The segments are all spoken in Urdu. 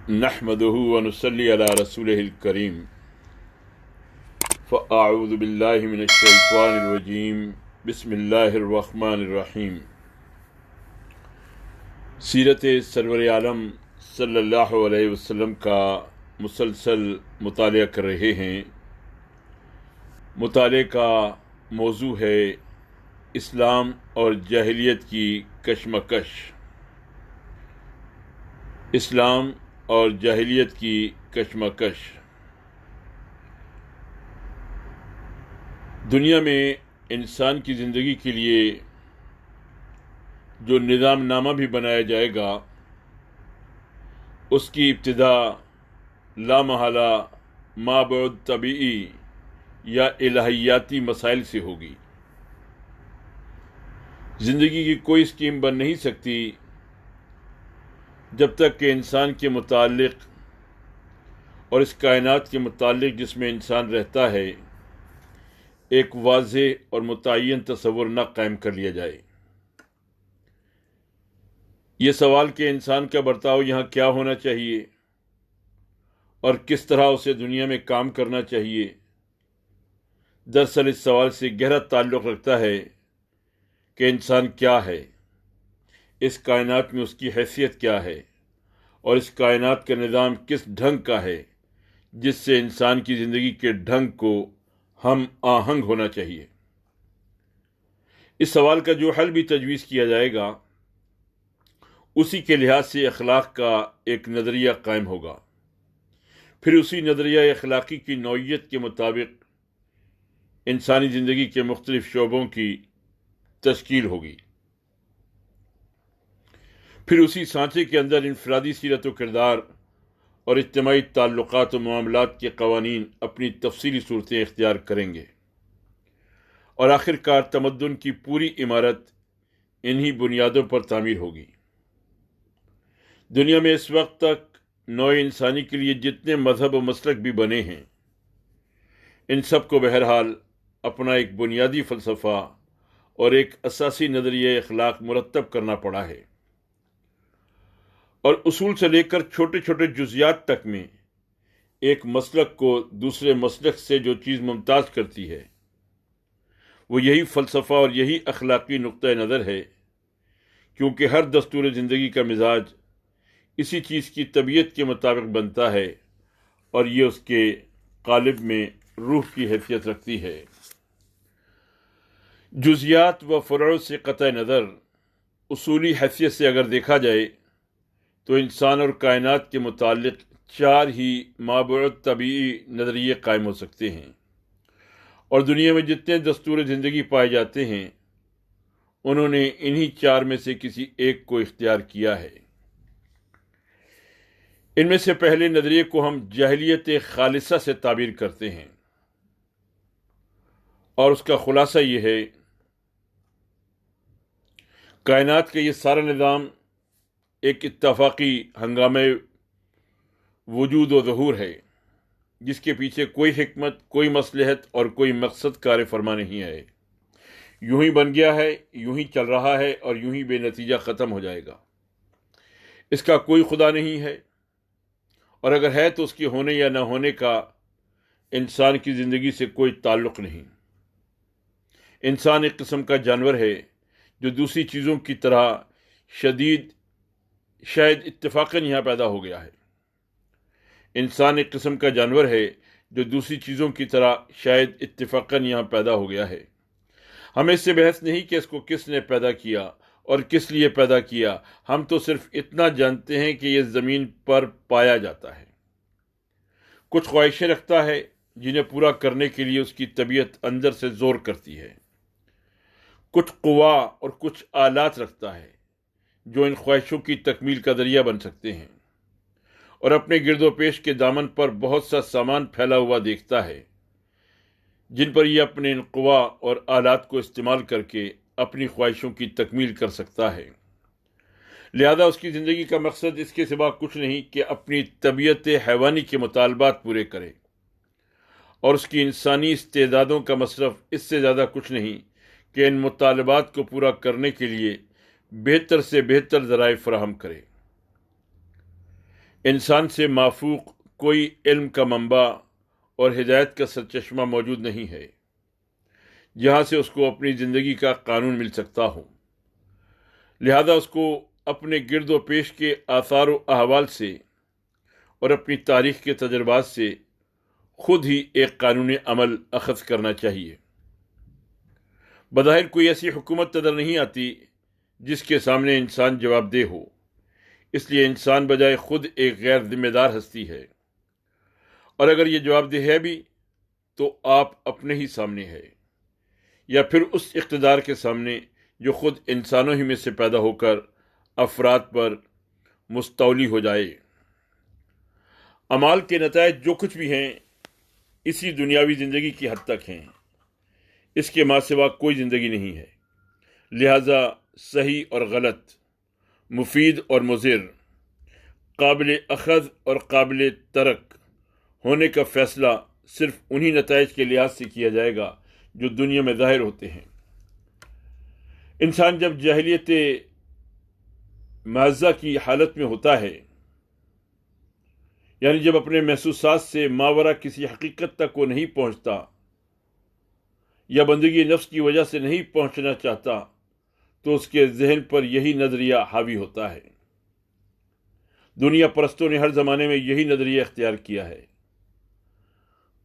نحمده ونصلي على رسوله الكريم فأعوذ بالله من الشيطان الرجيم بسم الله الرحمن الرحیم۔ سیرت سرور عالم صلی اللہ علیہ وسلم کا مسلسل مطالعہ کر رہے ہیں۔ مطالعے کا موضوع ہے اسلام اور جاہلیت کی کشمکش۔ اسلام اور جاہلیت کی کشمکش۔ دنیا میں انسان کی زندگی کے لیے جو نظام نامہ بھی بنایا جائے گا اس کی ابتدا لامحالہ مابعد طبعی یا الہیاتی مسائل سے ہوگی۔ زندگی کی کوئی اسکیم بن نہیں سکتی جب تک کہ انسان کے متعلق اور اس کائنات کے متعلق جس میں انسان رہتا ہے ایک واضح اور متعین تصور نہ قائم کر لیا جائے۔ یہ سوال کہ انسان کا برتاؤ یہاں کیا ہونا چاہیے اور کس طرح اسے دنیا میں کام کرنا چاہیے، دراصل اس سوال سے گہرا تعلق رکھتا ہے کہ انسان کیا ہے، اس کائنات میں اس کی حیثیت کیا ہے، اور اس کائنات کا نظام کس ڈھنگ کا ہے جس سے انسان کی زندگی کے ڈھنگ کو ہم آہنگ ہونا چاہیے۔ اس سوال کا جو حل بھی تجویز کیا جائے گا اسی کے لحاظ سے اخلاق کا ایک نظریہ قائم ہوگا، پھر اسی نظریہ اخلاقی کی نوعیت کے مطابق انسانی زندگی کے مختلف شعبوں کی تشکیل ہوگی، پھر اسی سانچے کے اندر انفرادی سیرت و کردار اور اجتماعی تعلقات و معاملات کے قوانین اپنی تفصیلی صورتیں اختیار کریں گے، اور آخر کار تمدن کی پوری عمارت انہی بنیادوں پر تعمیر ہوگی۔ دنیا میں اس وقت تک نوع انسانی کے لیے جتنے مذہب و مسلک بھی بنے ہیں ان سب کو بہرحال اپنا ایک بنیادی فلسفہ اور ایک اساسی نظریہ اخلاق مرتب کرنا پڑا ہے، اور اصول سے لے کر چھوٹے چھوٹے جزیات تک میں ایک مسلک کو دوسرے مسلک سے جو چیز ممتاز کرتی ہے وہ یہی فلسفہ اور یہی اخلاقی نقطہ نظر ہے، کیونکہ ہر دستور زندگی کا مزاج اسی چیز کی طبیعت کے مطابق بنتا ہے اور یہ اس کے قالب میں روح کی حیثیت رکھتی ہے۔ جزیات و فروع سے قطع نظر اصولی حیثیت سے اگر دیکھا جائے تو انسان اور کائنات کے متعلق چار ہی مابعد طبعی نظریے قائم ہو سکتے ہیں، اور دنیا میں جتنے دستور زندگی پائے جاتے ہیں انہوں نے انہی چار میں سے کسی ایک کو اختیار کیا ہے۔ ان میں سے پہلے نظریے کو ہم جاہلیت خالصہ سے تعبیر کرتے ہیں، اور اس کا خلاصہ یہ ہے کائنات کا یہ سارا نظام ایک اتفاقی ہنگامہ وجود و ظہور ہے جس کے پیچھے کوئی حکمت، کوئی مصلحت اور کوئی مقصد کار فرما نہیں ہے۔ یوں ہی بن گیا ہے، یوں ہی چل رہا ہے اور یوں ہی بے نتیجہ ختم ہو جائے گا۔ اس کا کوئی خدا نہیں ہے، اور اگر ہے تو اس کے ہونے یا نہ ہونے کا انسان کی زندگی سے کوئی تعلق نہیں۔ انسان ایک قسم کا جانور ہے جو دوسری چیزوں کی طرح شاید اتفاقاً یہاں پیدا ہو گیا ہے۔ انسان ایک قسم کا جانور ہے جو دوسری چیزوں کی طرح شاید اتفاقاً یہاں پیدا ہو گیا ہے۔ ہمیں اس سے بحث نہیں کہ اس کو کس نے پیدا کیا اور کس لیے پیدا کیا، ہم تو صرف اتنا جانتے ہیں کہ یہ زمین پر پایا جاتا ہے، کچھ خواہشیں رکھتا ہے جنہیں پورا کرنے کے لیے اس کی طبیعت اندر سے زور کرتی ہے، کچھ قوا اور کچھ آلات رکھتا ہے جو ان خواہشوں کی تکمیل کا ذریعہ بن سکتے ہیں، اور اپنے گرد و پیش کے دامن پر بہت سا سامان پھیلا ہوا دیکھتا ہے جن پر یہ اپنے ان قوا اور آلات کو استعمال کر کے اپنی خواہشوں کی تکمیل کر سکتا ہے۔ لہذا اس کی زندگی کا مقصد اس کے سوا کچھ نہیں کہ اپنی طبیعت حیوانی کے مطالبات پورے کرے، اور اس کی انسانی استعدادوں کا مصرف اس سے زیادہ کچھ نہیں کہ ان مطالبات کو پورا کرنے کے لیے بہتر سے بہتر ذرائع فراہم کرے۔ انسان سے مافوق کوئی علم کا منبع اور ہدایت کا سرچشمہ موجود نہیں ہے جہاں سے اس کو اپنی زندگی کا قانون مل سکتا ہو، لہذا اس کو اپنے گرد و پیش کے آثار و احوال سے اور اپنی تاریخ کے تجربات سے خود ہی ایک قانون عمل اخذ کرنا چاہیے۔ بظاہر کوئی ایسی حکومت نظر نہیں آتی جس کے سامنے انسان جواب دہ ہو، اس لیے انسان بجائے خود ایک غیر ذمہ دار ہستی ہے، اور اگر یہ جواب دہ ہے بھی تو آپ اپنے ہی سامنے ہے، یا پھر اس اقتدار کے سامنے جو خود انسانوں ہی میں سے پیدا ہو کر افراد پر مستولی ہو جائے۔ اعمال کے نتائج جو کچھ بھی ہیں اسی دنیاوی زندگی کی حد تک ہیں، اس کے ماں سوا کوئی زندگی نہیں ہے، لہذا صحیح اور غلط، مفید اور مضر، قابل اخذ اور قابل ترک ہونے کا فیصلہ صرف انہی نتائج کے لحاظ سے کیا جائے گا جو دنیا میں ظاہر ہوتے ہیں۔ انسان جب جاہلیت معزہ کی حالت میں ہوتا ہے، یعنی جب اپنے محسوسات سے ماورا کسی حقیقت تک وہ نہیں پہنچتا یا بندگی نفس کی وجہ سے نہیں پہنچنا چاہتا، تو اس کے ذہن پر یہی نظریہ حاوی ہوتا ہے۔ دنیا پرستوں نے ہر زمانے میں یہی نظریہ اختیار کیا ہے۔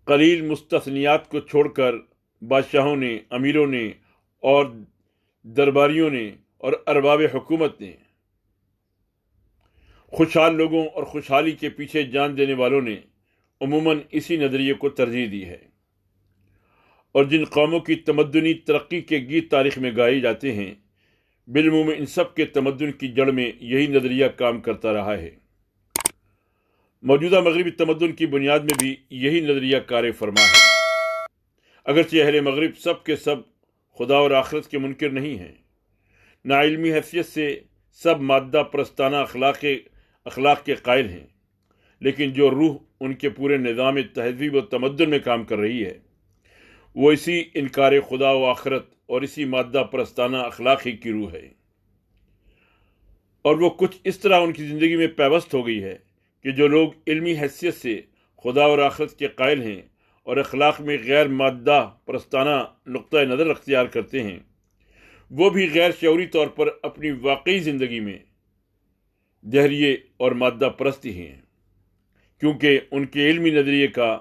قلیل مستثنیات کو چھوڑ کر بادشاہوں نے، امیروں نے اور درباریوں نے اور ارباب حکومت نے، خوشحال لوگوں اور خوشحالی کے پیچھے جان دینے والوں نے عموماً اسی نظریے کو ترجیح دی ہے، اور جن قوموں کی تمدنی ترقی کے گیت تاریخ میں گائے جاتے ہیں، بالعموم ان سب کے تمدن کی جڑ میں یہی نظریہ کام کرتا رہا ہے۔ موجودہ مغربی تمدن کی بنیاد میں بھی یہی نظریہ کار فرما ہے، اگرچہ اہل مغرب سب کے سب خدا اور آخرت کے منکر نہیں ہیں، نہ علمی حیثیت سے سب مادہ پرستانہ اخلاق کے قائل ہیں، لیکن جو روح ان کے پورے نظام تہذیب و تمدن میں کام کر رہی ہے وہ اسی انکار خدا و آخرت اور اسی مادہ پرستانہ اخلاق ہی کی روح ہے، اور وہ کچھ اس طرح ان کی زندگی میں پیوست ہو گئی ہے کہ جو لوگ علمی حیثیت سے خدا اور آخرت کے قائل ہیں اور اخلاق میں غیر مادہ پرستانہ نقطہ نظر اختیار کرتے ہیں، وہ بھی غیر شعوری طور پر اپنی واقعی زندگی میں دہریے اور مادہ پرستی ہیں، کیونکہ ان کے علمی نظریے کا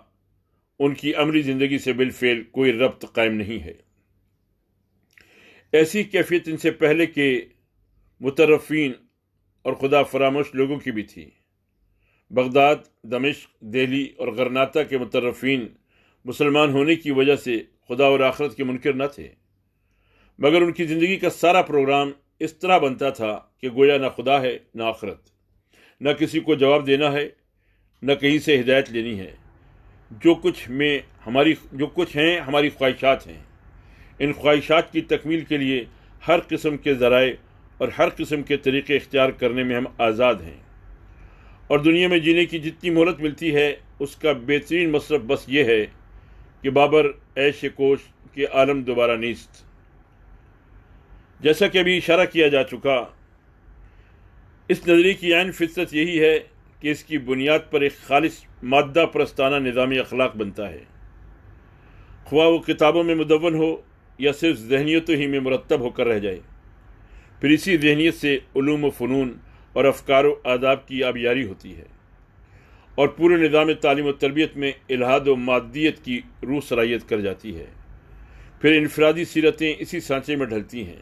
ان کی عملی زندگی سے بالفعل کوئی ربط قائم نہیں ہے۔ ایسی کیفیت ان سے پہلے کے مترفین اور خدا فراموش لوگوں کی بھی تھی۔ بغداد، دمشق، دہلی اور غرناطہ کے مترفین مسلمان ہونے کی وجہ سے خدا اور آخرت کے منکر نہ تھے، مگر ان کی زندگی کا سارا پروگرام اس طرح بنتا تھا کہ گویا نہ خدا ہے نہ آخرت، نہ کسی کو جواب دینا ہے نہ کہیں سے ہدایت لینی ہے، جو کچھ ہیں ہماری خواہشات ہیں۔ ان خواہشات کی تکمیل کے لیے ہر قسم کے ذرائع اور ہر قسم کے طریقے اختیار کرنے میں ہم آزاد ہیں، اور دنیا میں جینے کی جتنی مہلت ملتی ہے اس کا بہترین مصرف بس یہ ہے کہ بابر عیش کوش کے عالم دوبارہ نیست۔ جیسا کہ ابھی اشارہ کیا جا چکا، اس نظریے کی عین فطرت یہی ہے کہ اس کی بنیاد پر ایک خالص مادہ پرستانہ نظام اخلاق بنتا ہے، خواہ وہ کتابوں میں مدون ہو یا صرف ذہنیتوں ہی میں مرتب ہو کر رہ جائے۔ پھر اسی ذہنیت سے علوم و فنون اور افکار و آداب کی آبیاری ہوتی ہے، اور پورے نظام تعلیم و تربیت میں الہاد و مادیت کی روح صلاحیت کر جاتی ہے۔ پھر انفرادی سیرتیں اسی سانچے میں ڈھلتی ہیں۔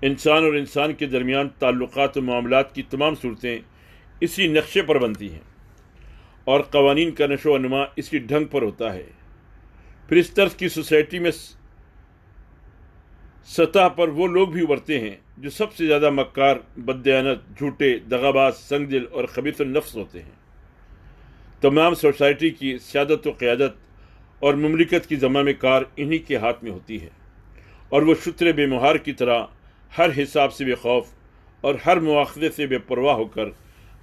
انسان اور انسان کے درمیان تعلقات و معاملات کی تمام صورتیں اسی نقشے پر بنتی ہیں، اور قوانین کا نشو و نما اسی ڈھنگ پر ہوتا ہے۔ پھر اس طرز کی سوسائٹی میں سطح پر وہ لوگ بھی ابھرتے ہیں جو سب سے زیادہ مکار، بددیانت، جھوٹے، دغاباز، سنگ دل اور خبیث النفس ہوتے ہیں۔ تمام سوسائٹی کی سیادت و قیادت اور مملکت کی زمام کار انہی کے ہاتھ میں ہوتی ہے، اور وہ شتر بے مہار کی طرح ہر حساب سے بے خوف اور ہر مواخذے سے بے پرواہ ہو کر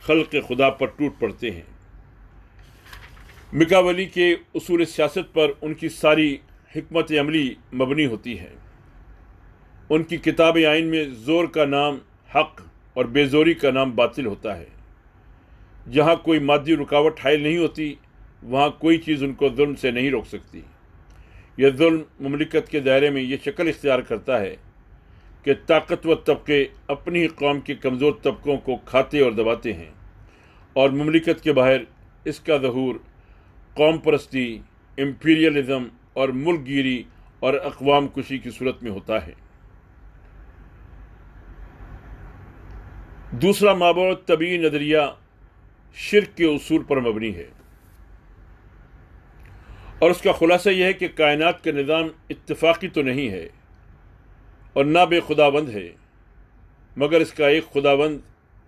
خلق خدا پر ٹوٹ پڑتے ہیں۔ مکاولی کے اصول سیاست پر ان کی ساری حکمت عملی مبنی ہوتی ہے۔ ان کی کتاب آئین میں زور کا نام حق اور بے زوری کا نام باطل ہوتا ہے۔ جہاں کوئی مادی رکاوٹ حائل نہیں ہوتی وہاں کوئی چیز ان کو ظلم سے نہیں روک سکتی۔ یہ ظلم مملکت کے دائرے میں یہ شکل اختیار کرتا ہے کہ طاقتور طبقے اپنی ہی قوم کے کمزور طبقوں کو کھاتے اور دباتے ہیں، اور مملکت کے باہر اس کا ظہور قوم پرستی، امپیریلزم اور ملک گیری اور اقوام کشی کی صورت میں ہوتا ہے۔ دوسرا مابعد طبعی نظریہ شرک کے اصول پر مبنی ہے، اور اس کا خلاصہ یہ ہے کہ کائنات کا نظام اتفاقی تو نہیں ہے اور نہ بے خداوند ہے، مگر اس کا ایک خداوند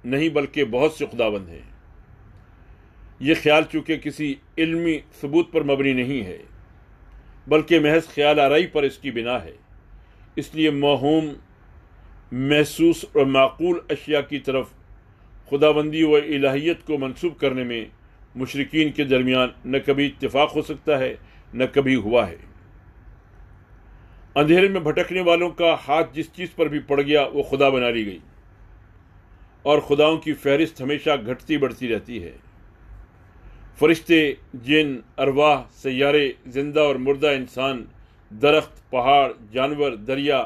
نہیں بلکہ بہت سے خداوند ہیں۔ یہ خیال چونکہ کسی علمی ثبوت پر مبنی نہیں ہے بلکہ محض خیال آرائی پر اس کی بنا ہے، اس لیے موہوم، محسوس اور معقول اشیاء کی طرف خداوندی و الہیت کو منسوب کرنے میں مشرکین کے درمیان نہ کبھی اتفاق ہو سکتا ہے نہ کبھی ہوا ہے۔ اندھیرے میں بھٹکنے والوں کا ہاتھ جس چیز پر بھی پڑ گیا وہ خدا بنا لی گئی، اور خداؤں کی فہرست ہمیشہ گھٹتی بڑھتی رہتی ہے۔ فرشتے، جن، ارواح، سیارے، زندہ اور مردہ انسان، درخت، پہاڑ، جانور، دریا،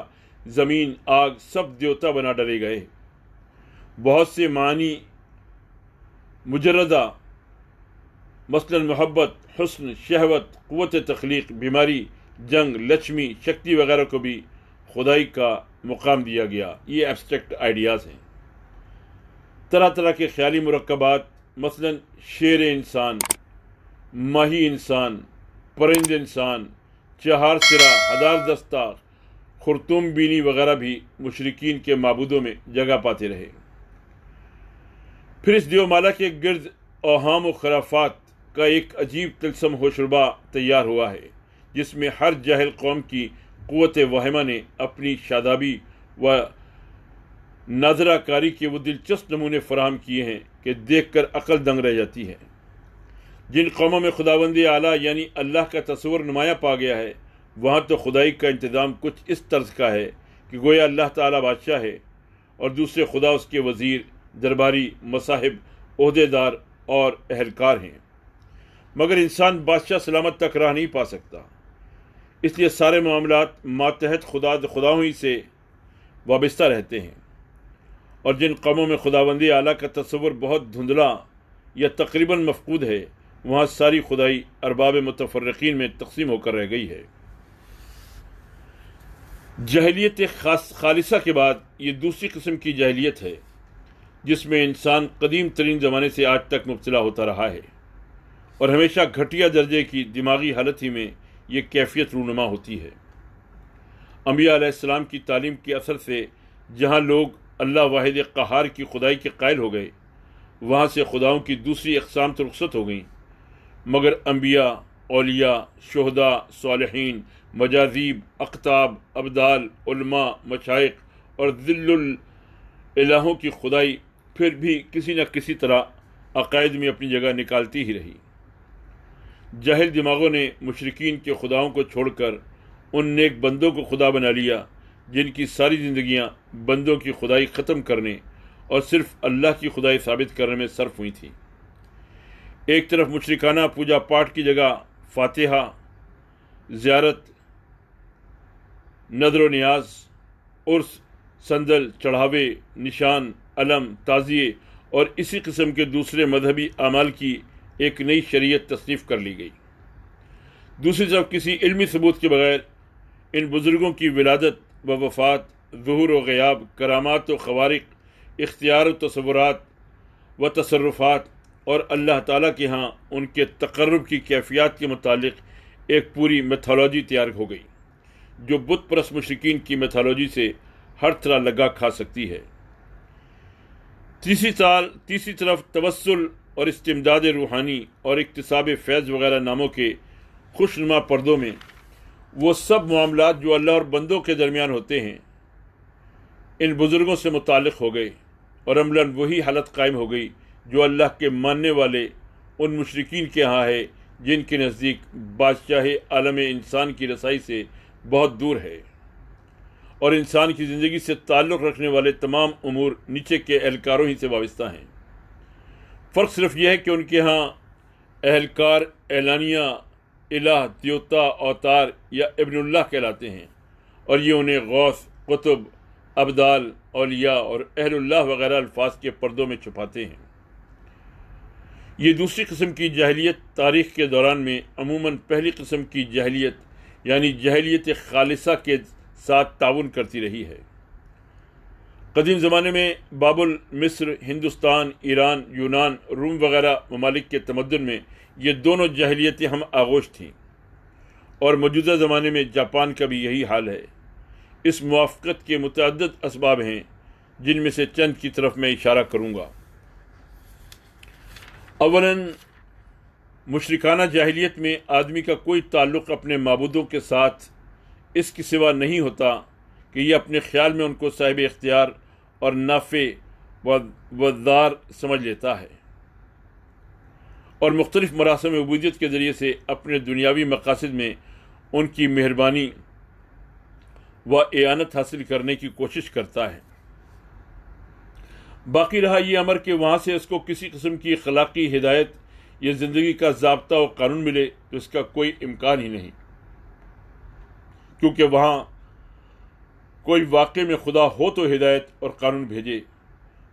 زمین، آگ، سب دیوتا بنا ڈالے گئے۔ بہت سے معنی مجردہ مثلا محبت، حسن، شہوت، قوت تخلیق، بیماری، جنگ، لچمی، شکتی وغیرہ کو بھی خدائی کا مقام دیا گیا۔ یہ ایبسٹریکٹ آئیڈیاز ہیں۔ طرح طرح کے خیالی مرکبات مثلا شیر انسان، ماہی انسان، پرند انسان، چہار سرا، ہزار دستہ، خرطوم بینی وغیرہ بھی مشرکین کے معبودوں میں جگہ پاتے رہے۔ پھر اس دیومالا کے گرد اوہام و خرافات کا ایک عجیب طلسم و شربہ تیار ہوا ہے، جس میں ہر جاہل قوم کی قوت وہمہ نے اپنی شادابی و ناظرہ کاری کے وہ دلچسپ نمونے فراہم کیے ہیں کہ دیکھ کر عقل دنگ رہ جاتی ہے۔ جن قوموں میں خداوند اعلیٰ یعنی اللہ کا تصور نمایاں پا گیا ہے، وہاں تو خدائی کا انتظام کچھ اس طرز کا ہے کہ گویا اللہ تعالیٰ بادشاہ ہے اور دوسرے خدا اس کے وزیر، درباری، مصاحب، عہدے دار اور اہلکار ہیں، مگر انسان بادشاہ سلامت تک راہ نہیں پا سکتا۔ اس لیے سارے معاملات ماتحت خداؤں ہی سے وابستہ رہتے ہیں، اور جن قوموں میں خداوند اعلیٰ کا تصور بہت دھندلا یا تقریباً مفقود ہے، وہاں ساری خدائی ارباب متفرقین میں تقسیم ہو کر رہ گئی ہے۔ جاہلیت خالصہ کے بعد یہ دوسری قسم کی جاہلیت ہے، جس میں انسان قدیم ترین زمانے سے آج تک مبتلا ہوتا رہا ہے، اور ہمیشہ گھٹیا درجے کی دماغی حالت ہی میں یہ کیفیت رونما ہوتی ہے۔ انبیاء علیہ السلام کی تعلیم کے اثر سے جہاں لوگ اللہ واحد قہار کی خدائی کے قائل ہو گئے، وہاں سے خداؤں کی دوسری اقسام تو رخصت ہو گئیں، مگر انبیاء، اولیاء، شہداء، صالحین، مجاذیب، اقطاب، ابدال، علماء، مشائخ اور ذل الہوں کی خدائی پھر بھی کسی نہ کسی طرح عقائد میں اپنی جگہ نکالتی ہی رہی۔ جاہل دماغوں نے مشرکین کے خداؤں کو چھوڑ کر ان نیک بندوں کو خدا بنا لیا جن کی ساری زندگیاں بندوں کی خدائی ختم کرنے اور صرف اللہ کی خدائی ثابت کرنے میں صرف ہوئی تھیں۔ ایک طرف مشرکانہ پوجا پاٹ کی جگہ فاتحہ، زیارت، نظر و نیاز، عرس، سندل، چڑھاوے، نشان، علم، تعزیے اور اسی قسم کے دوسرے مذہبی اعمال کی ایک نئی شریعت تصنیف کر لی گئی۔ دوسری طرف کسی علمی ثبوت کے بغیر ان بزرگوں کی ولادت و وفات، ظہور و غیاب، کرامات و خوارق، اختیار و تصورات و تصرفات اور اللہ تعالیٰ کے ہاں ان کے تقرب کی کیفیات کے متعلق ایک پوری میتھالوجی تیار ہو گئی، جو بت پرست مشرکین کی میتھالوجی سے ہر طرح لگا کھا سکتی ہے۔ تیسری طرف توسل اور استمداد روحانی اور اکتساب فیض وغیرہ ناموں کے خوشنما پردوں میں وہ سب معاملات جو اللہ اور بندوں کے درمیان ہوتے ہیں ان بزرگوں سے متعلق ہو گئے، اور عملاً وہی حالت قائم ہو گئی جو اللہ کے ماننے والے ان مشرکین کے ہاں ہے جن کے نزدیک بادشاہ عالم انسان کی رسائی سے بہت دور ہے، اور انسان کی زندگی سے تعلق رکھنے والے تمام امور نیچے کے اہلکاروں ہی سے وابستہ ہیں۔ فرق صرف یہ ہے کہ ان کے ہاں اہلکار اعلانیہ الہ دیوتا اوتار یا ابن اللہ کہلاتے ہیں، اور یہ انہیں غوث، قطب، ابدال، اولیاء اور اہل اللہ وغیرہ الفاظ کے پردوں میں چھپاتے ہیں۔ یہ دوسری قسم کی جاہلیت تاریخ کے دوران میں عموماً پہلی قسم کی جاہلیت یعنی جاہلیت خالصہ کے ساتھ تعاون کرتی رہی ہے۔ قدیم زمانے میں بابل، مصر، ہندوستان، ایران، یونان، روم وغیرہ ممالک کے تمدن میں یہ دونوں جاہلیتیں ہم آغوش تھیں، اور موجودہ زمانے میں جاپان کا بھی یہی حال ہے۔ اس موافقت کے متعدد اسباب ہیں، جن میں سے چند کی طرف میں اشارہ کروں گا۔ اولاً مشرکانہ جاہلیت میں آدمی کا کوئی تعلق اپنے معبودوں کے ساتھ اس کے سوا نہیں ہوتا کہ یہ اپنے خیال میں ان کو صاحب اختیار اور نافع و ضار سمجھ لیتا ہے، اور مختلف مراسم عبودیت کے ذریعے سے اپنے دنیاوی مقاصد میں ان کی مہربانی و اعانت حاصل کرنے کی کوشش کرتا ہے۔ باقی رہا یہ امر کہ وہاں سے اس کو کسی قسم کی اخلاقی ہدایت یا زندگی کا ضابطہ و قانون ملے تو اس کا کوئی امکان ہی نہیں، کیونکہ وہاں کوئی واقع میں خدا ہو تو ہدایت اور قانون بھیجے،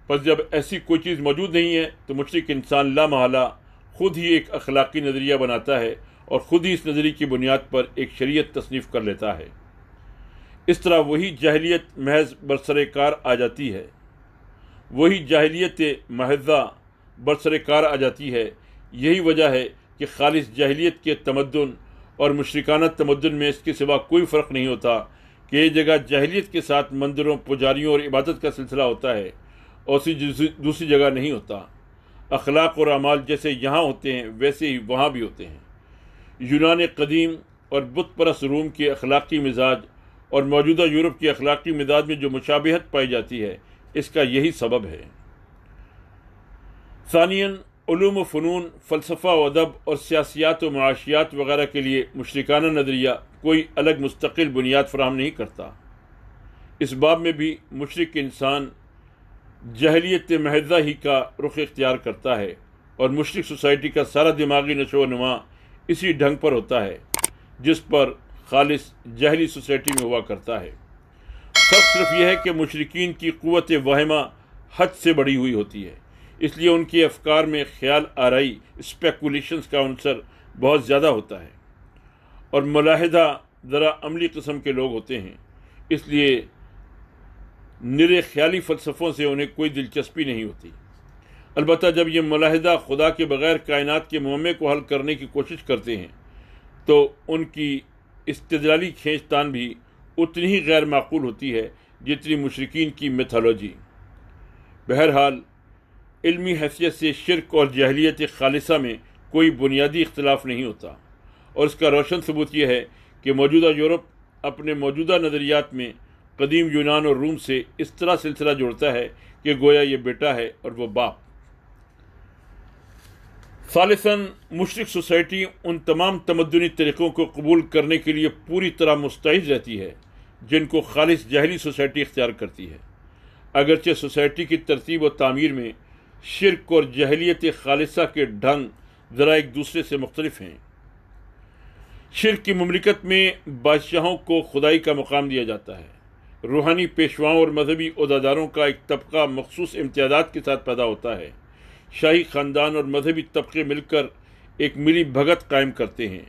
پس جب ایسی کوئی چیز موجود نہیں ہے تو مشرک انسان لا محالہ خود ہی ایک اخلاقی نظریہ بناتا ہے اور خود ہی اس نظریے کی بنیاد پر ایک شریعت تصنیف کر لیتا ہے۔ اس طرح وہی جاہلیت محض برسر کار آ جاتی ہے، وہی جاہلیت محضہ برسر کار آ جاتی ہے۔ یہی وجہ ہے کہ خالص جاہلیت کے تمدن اور مشرکانہ تمدن میں اس کے سوا کوئی فرق نہیں ہوتا کہ ایک جگہ جاہلیت کے ساتھ مندروں، پجاریوں اور عبادت کا سلسلہ ہوتا ہے اور دوسری جگہ نہیں ہوتا۔ اخلاق اور اعمال جیسے یہاں ہوتے ہیں ویسے ہی وہاں بھی ہوتے ہیں۔ یونان قدیم اور بت پرست روم کے اخلاقی مزاج اور موجودہ یورپ کے اخلاقی مزاج میں جو مشابہت پائی جاتی ہے، اس کا یہی سبب ہے۔ ثانیاً علوم و فنون، فلسفہ و ادب اور سیاسیات و معاشیات وغیرہ کے لیے مشرکانہ نظریہ کوئی الگ مستقل بنیاد فراہم نہیں کرتا۔ اس باب میں بھی مشرک انسان جاہلیت محضہ ہی کا رخ اختیار کرتا ہے، اور مشرک سوسائٹی کا سارا دماغی نشو و نما اسی ڈھنگ پر ہوتا ہے جس پر خالص جاہلی سوسائٹی میں ہوا کرتا ہے۔ فرق صرف یہ ہے کہ مشرکین کی قوت واہمہ حد سے بڑھی ہوئی ہوتی ہے، اس لیے ان کے افکار میں خیال آرائی اسپیکولیشنز کا عنصر بہت زیادہ ہوتا ہے، اور ملاحدہ ذرا عملی قسم کے لوگ ہوتے ہیں، اس لیے نرے خیالی فلسفوں سے انہیں کوئی دلچسپی نہیں ہوتی۔ البتہ جب یہ ملاحدہ خدا کے بغیر کائنات کے معمے کو حل کرنے کی کوشش کرتے ہیں تو ان کی استدلالی کھینچ تان بھی اتنی ہی غیر معقول ہوتی ہے جتنی مشرکین کی میتھالوجی۔ بہرحال علمی حیثیت سے شرک اور جاہلیت خالصہ میں کوئی بنیادی اختلاف نہیں ہوتا، اور اس کا روشن ثبوت یہ ہے کہ موجودہ یورپ اپنے موجودہ نظریات میں قدیم یونان اور روم سے اس طرح سلسلہ جوڑتا ہے کہ گویا یہ بیٹا ہے اور وہ باپ۔ ثالثاً مشرک سوسائٹی ان تمام تمدنی طریقوں کو قبول کرنے کے لیے پوری طرح مستعد رہتی ہے جن کو خالص جاہلی سوسائٹی اختیار کرتی ہے، اگرچہ سوسائٹی کی ترتیب و تعمیر میں شرک اور جاہلیت خالصہ کے ڈھنگ ذرا ایک دوسرے سے مختلف ہیں۔ شرک کی مملکت میں بادشاہوں کو خدائی کا مقام دیا جاتا ہے، روحانی پیشواؤں اور مذہبی عہدیداروں کا ایک طبقہ مخصوص امتیازات کے ساتھ پیدا ہوتا ہے۔ شاہی خاندان اور مذہبی طبقے مل کر ایک ملی بھگت قائم کرتے ہیں،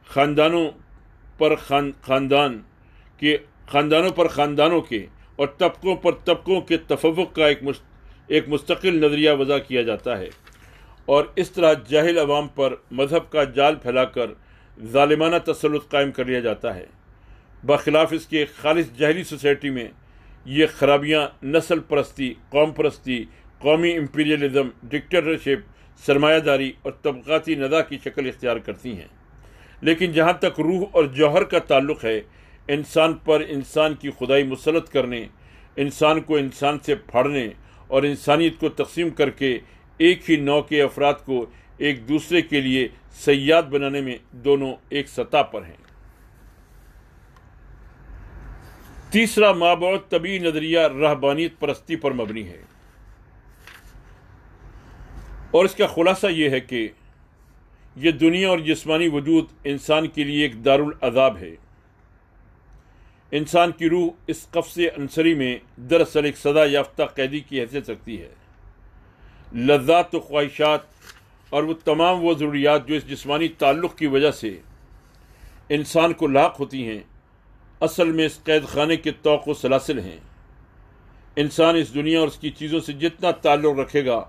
خاندانوں پر خاندانوں کے اور طبقوں پر طبقوں کے تفوق کا ایک مستقل نظریہ وضع کیا جاتا ہے، اور اس طرح جاہل عوام پر مذہب کا جال پھیلا کر ظالمانہ تسلط قائم کر لیا جاتا ہے۔ بخلاف اس کے خالص جاہلی سوسائٹی میں یہ خرابیاں نسل پرستی، قوم پرستی، قومی امپیریلزم، ڈکٹیٹرشپ، سرمایہ داری اور طبقاتی نزاع کی شکل اختیار کرتی ہیں۔ لیکن جہاں تک روح اور جوہر کا تعلق ہے، انسان پر انسان کی خدائی مسلط کرنے، انسان کو انسان سے پھاڑنے اور انسانیت کو تقسیم کر کے ایک ہی نوع کے افراد کو ایک دوسرے کے لیے صیاد بنانے میں دونوں ایک سطح پر ہیں۔ تیسرا مابعد طبعی نظریہ رہبانیت پرستی پر مبنی ہے، اور اس کا خلاصہ یہ ہے کہ یہ دنیا اور جسمانی وجود انسان کے لیے ایک دارالعذاب ہے۔ انسان کی روح اس قفس عنصری میں دراصل ایک سزا یافتہ قیدی کی حیثیت رکھتی ہے۔ لذات و خواہشات اور وہ تمام وہ ضروریات جو اس جسمانی تعلق کی وجہ سے انسان کو لاحق ہوتی ہیں، اصل میں اس قید خانے کے طوق و سلاسل ہیں۔ انسان اس دنیا اور اس کی چیزوں سے جتنا تعلق رکھے گا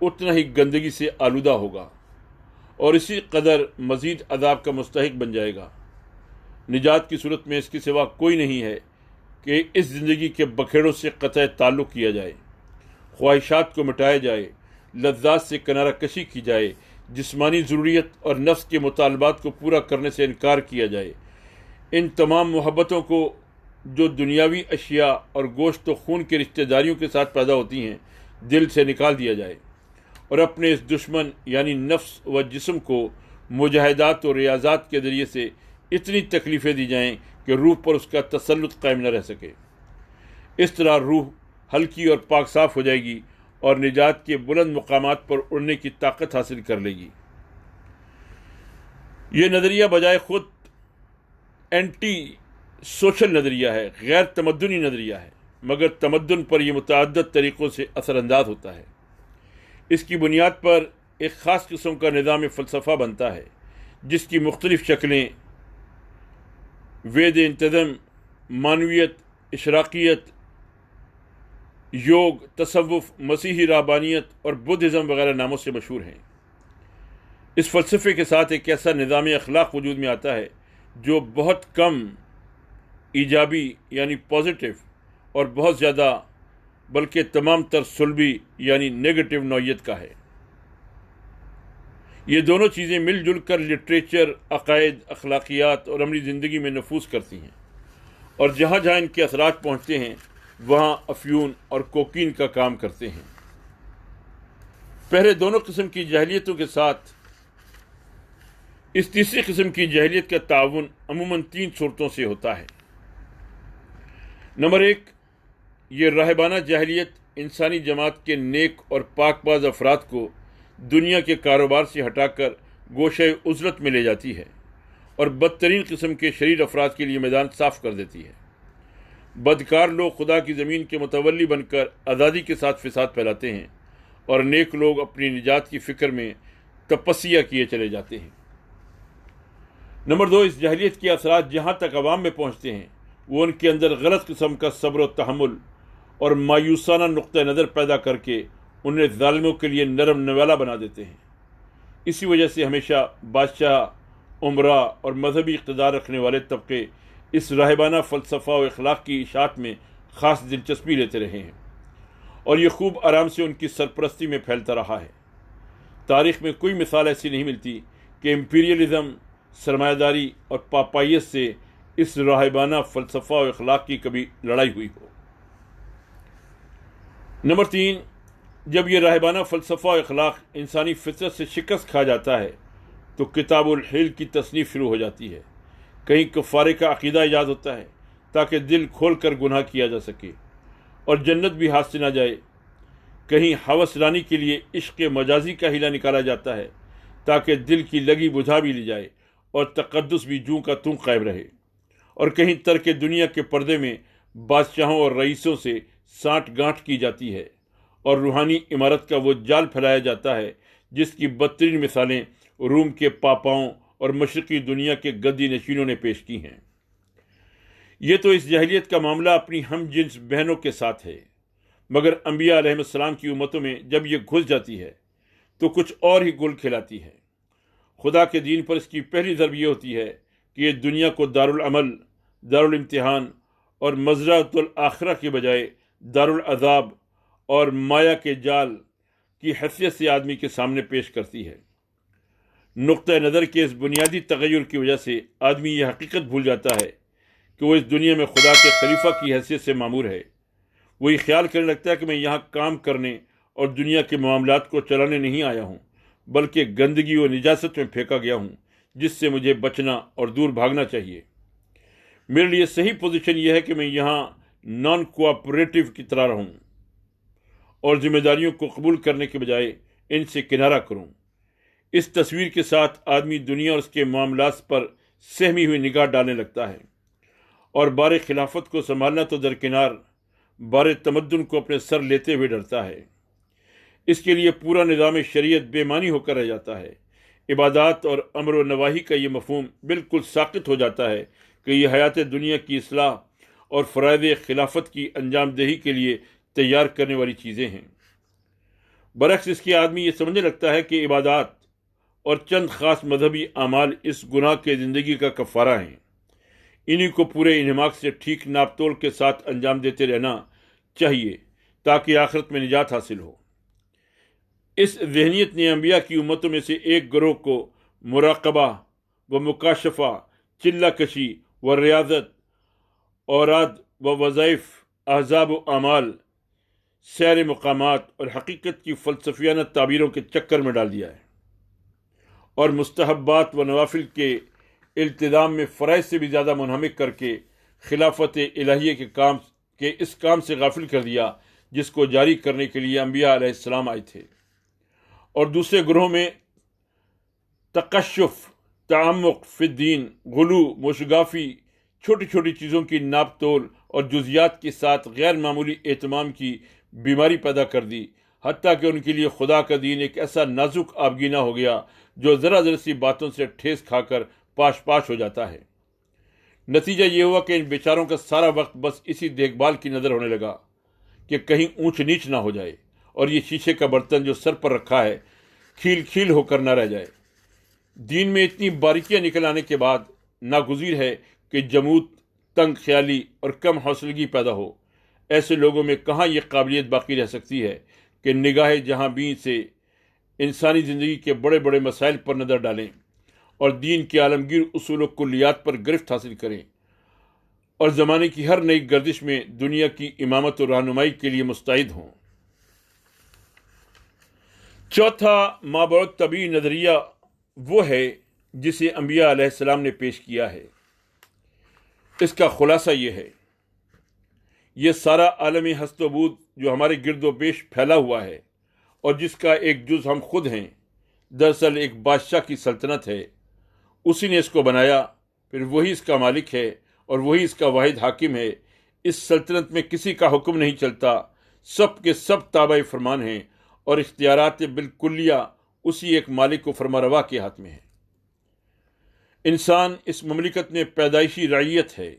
اتنا ہی گندگی سے آلودہ ہوگا اور اسی قدر مزید عذاب کا مستحق بن جائے گا۔ نجات کی صورت میں اس کے سوا کوئی نہیں ہے کہ اس زندگی کے بکھیڑوں سے قطع تعلق کیا جائے، خواہشات کو مٹایا جائے، لذات سے کنارہ کشی کی جائے، جسمانی ضروریت اور نفس کے مطالبات کو پورا کرنے سے انکار کیا جائے، ان تمام محبتوں کو جو دنیاوی اشیاء اور گوشت و خون کے رشتہ داریوں کے ساتھ پیدا ہوتی ہیں دل سے نکال دیا جائے، اور اپنے اس دشمن یعنی نفس و جسم کو مجاہدات و ریاضات کے ذریعے سے اتنی تکلیفیں دی جائیں کہ روح پر اس کا تسلط قائم نہ رہ سکے۔ اس طرح روح ہلکی اور پاک صاف ہو جائے گی اور نجات کے بلند مقامات پر اڑنے کی طاقت حاصل کر لے گی۔ یہ نظریہ بجائے خود اینٹی سوشل نظریہ ہے، غیر تمدنی نظریہ ہے، مگر تمدن پر یہ متعدد طریقوں سے اثر انداز ہوتا ہے۔ اس کی بنیاد پر ایک خاص قسم کا نظام فلسفہ بنتا ہے جس کی مختلف شکلیں وید انتظم، معنویت، اشراقیت، یوگ، تصوف، مسیحی رہبانیت اور بدھزم وغیرہ ناموں سے مشہور ہیں۔ اس فلسفے کے ساتھ ایک ایسا نظام اخلاق وجود میں آتا ہے جو بہت کم ایجابی یعنی پازیٹیو اور بہت زیادہ بلکہ تمام تر سلبی یعنی نیگیٹو نوعیت کا ہے۔ یہ دونوں چیزیں مل جل کر لٹریچر، عقائد، اخلاقیات اور عملی زندگی میں نفوذ کرتی ہیں، اور جہاں جہاں ان کے اثرات پہنچتے ہیں وہاں افیون اور کوکین کا کام کرتے ہیں۔ پہلے دونوں قسم کی جاہلیتوں کے ساتھ اس تیسری قسم کی جاہلیت کا تعاون عموماً 3 صورتوں سے ہوتا ہے۔ نمبر 1، یہ راہبانہ جاہلیت انسانی جماعت کے نیک اور پاک باز افراد کو دنیا کے کاروبار سے ہٹا کر گوشہ عزلت میں لے جاتی ہے اور بدترین قسم کے شریر افراد کے لیے میدان صاف کر دیتی ہے۔ بدکار لوگ خدا کی زمین کے متولی بن کر آزادی کے ساتھ فساد پھیلاتے ہیں اور نیک لوگ اپنی نجات کی فکر میں تپسیا کیے چلے جاتے ہیں۔ نمبر 2، اس جاہلیت کے اثرات جہاں تک عوام میں پہنچتے ہیں وہ ان کے اندر غلط قسم کا صبر و تحمل اور مایوسانہ نقطہ نظر پیدا کر کے انہیں ظالموں کے لیے نرم نوالا بنا دیتے ہیں۔ اسی وجہ سے ہمیشہ بادشاہ، عمراء اور مذہبی اقتدار رکھنے والے طبقے اس راہبانہ فلسفہ و اخلاق کی اشاعت میں خاص دلچسپی لیتے رہے ہیں، اور یہ خوب آرام سے ان کی سرپرستی میں پھیلتا رہا ہے۔ تاریخ میں کوئی مثال ایسی نہیں ملتی کہ امپیریلزم، سرمایہ داری اور پاپائیت سے اس راہبانہ فلسفہ و اخلاق کی کبھی لڑائی ہوئی ہو۔ نمبر 3، جب یہ راہبانہ فلسفہ و اخلاق انسانی فطرت سے شکست کھا جاتا ہے تو کتاب الحل کی تصنیف شروع ہو جاتی ہے۔ کہیں کفارے کا عقیدہ ایجاد ہوتا ہے تاکہ دل کھول کر گناہ کیا جا سکے اور جنت بھی ہاتھ سے نہ جائے، کہیں ہوس رانی کے لیے عشق مجازی کا ہیلا نکالا جاتا ہے تاکہ دل کی لگی بجھا بھی لی جائے اور تقدس بھی جوں کا توں قائم رہے، اور کہیں ترک دنیا کے پردے میں بادشاہوں اور رئیسوں سے سانٹ گانٹھ کی جاتی ہے اور روحانی عمارت کا وہ جال پھیلایا جاتا ہے جس کی بدترین مثالیں روم کے پاپاؤں اور مشرقی دنیا کے گدی نشینوں نے پیش کی ہیں۔ یہ تو اس جاہلیت کا معاملہ اپنی ہم جنس بہنوں کے ساتھ ہے، مگر انبیاء علیہ السلام کی امتوں میں جب یہ گھس جاتی ہے تو کچھ اور ہی گل کھلاتی ہے۔ خدا کے دین پر اس کی پہلی ضرب یہ ہوتی ہے کہ یہ دنیا کو دارالعمل، دارالامتحان اور مزرعۃ الآخرہ کے بجائے دارالعذاب اور مایا کے جال کی حیثیت سے آدمی کے سامنے پیش کرتی ہے۔ نقطہ نظر کے اس بنیادی تغیر کی وجہ سے آدمی یہ حقیقت بھول جاتا ہے کہ وہ اس دنیا میں خدا کے خلیفہ کی حیثیت سے مامور ہے۔ وہ یہ خیال کرنے لگتا ہے کہ میں یہاں کام کرنے اور دنیا کے معاملات کو چلانے نہیں آیا ہوں، بلکہ گندگی و نجاست میں پھینکا گیا ہوں جس سے مجھے بچنا اور دور بھاگنا چاہیے۔ میرے لیے صحیح پوزیشن یہ ہے کہ میں یہاں نان کوآپریٹو کی طرح رہوں اور ذمہ داریوں کو قبول کرنے کے بجائے ان سے کنارہ کروں۔ اس تصویر کے ساتھ آدمی دنیا اور اس کے معاملات پر سہمی ہوئی نگاہ ڈالنے لگتا ہے، اور بار خلافت کو سنبھالنا تو درکنار، بار تمدن کو اپنے سر لیتے ہوئے ڈرتا ہے۔ اس کے لیے پورا نظام شریعت بے معنی ہو کر رہ جاتا ہے۔ عبادات اور امر و نواہی کا یہ مفہوم بالکل ساقط ہو جاتا ہے کہ یہ حیات دنیا کی اصلاح اور فرائض خلافت کی انجام دہی کے لیے تیار کرنے والی چیزیں ہیں۔ برعکس اس کے آدمی یہ سمجھنے لگتا ہے کہ عبادات اور چند خاص مذہبی اعمال اس گناہ کے زندگی کا کفارہ ہیں، انہی کو پورے انہماک سے ٹھیک ناپ تول کے ساتھ انجام دیتے رہنا چاہیے تاکہ آخرت میں نجات حاصل ہو۔ اس ذہنیت نے انبیاء کی امتوں میں سے ایک گروہ کو مراقبہ و مکاشفہ، چلہ کشی و ریاضت، اوراد و وظائف، احزاب و اعمال، سیر مقامات اور حقیقت کی فلسفیانہ تعبیروں کے چکر میں ڈال دیا ہے، اور مستحبات و نوافل کے التزام میں فرائض سے بھی زیادہ منہمک کر کے خلافت الہیہ کے اس کام سے غافل کر دیا جس کو جاری کرنے کے لیے انبیاء علیہ السلام آئے تھے۔ اور دوسرے گروہ میں تقشف، تعمق فی الدین، غلو، موشگافی، چھوٹی چھوٹی چیزوں کی ناپ تول اور جزیات کے ساتھ غیر معمولی اہتمام کی بیماری پیدا کر دی، حتیٰ کہ ان کے لیے خدا کا دین ایک ایسا نازک آبگینہ ہو گیا جو ذرا ذرا سی باتوں سے ٹھیس کھا کر پاش پاش ہو جاتا ہے۔ نتیجہ یہ ہوا کہ ان بیچاروں کا سارا وقت بس اسی دیکھ بھال کی نظر ہونے لگا کہ کہیں اونچ نیچ نہ ہو جائے، اور یہ شیشے کا برتن جو سر پر رکھا ہے کھیل کھیل ہو کر نہ رہ جائے۔ دین میں اتنی باریکیاں نکل آنے کے بعد ناگزیر ہے کہ جمود، تنگ خیالی اور کم حوصلگی پیدا ہو۔ ایسے لوگوں میں کہاں یہ قابلیت باقی رہ سکتی ہے کہ نگاہ جہاں بین سے انسانی زندگی کے بڑے بڑے مسائل پر نظر ڈالیں اور دین کے عالمگیر اصول و کلیات پر گرفت حاصل کریں، اور زمانے کی ہر نئی گردش میں دنیا کی امامت و رہنمائی کے لیے مستعد ہوں۔ چوتھا مابعد طبعی نظریہ وہ ہے جسے انبیاء علیہ السلام نے پیش کیا ہے۔ اس کا خلاصہ یہ ہے، یہ سارا عالم ہست و بود جو ہمارے گرد و پیش پھیلا ہوا ہے اور جس کا ایک جز ہم خود ہیں، دراصل ایک بادشاہ کی سلطنت ہے۔ اسی نے اس کو بنایا، پھر وہی اس کا مالک ہے اور وہی اس کا واحد حاکم ہے۔ اس سلطنت میں کسی کا حکم نہیں چلتا، سب کے سب تابع فرمان ہیں، اور اختیارات بالکلیہ اسی ایک مالک و فرمانروا کے ہاتھ میں ہے۔ انسان اس مملکت میں پیدائشی رعیت ہے،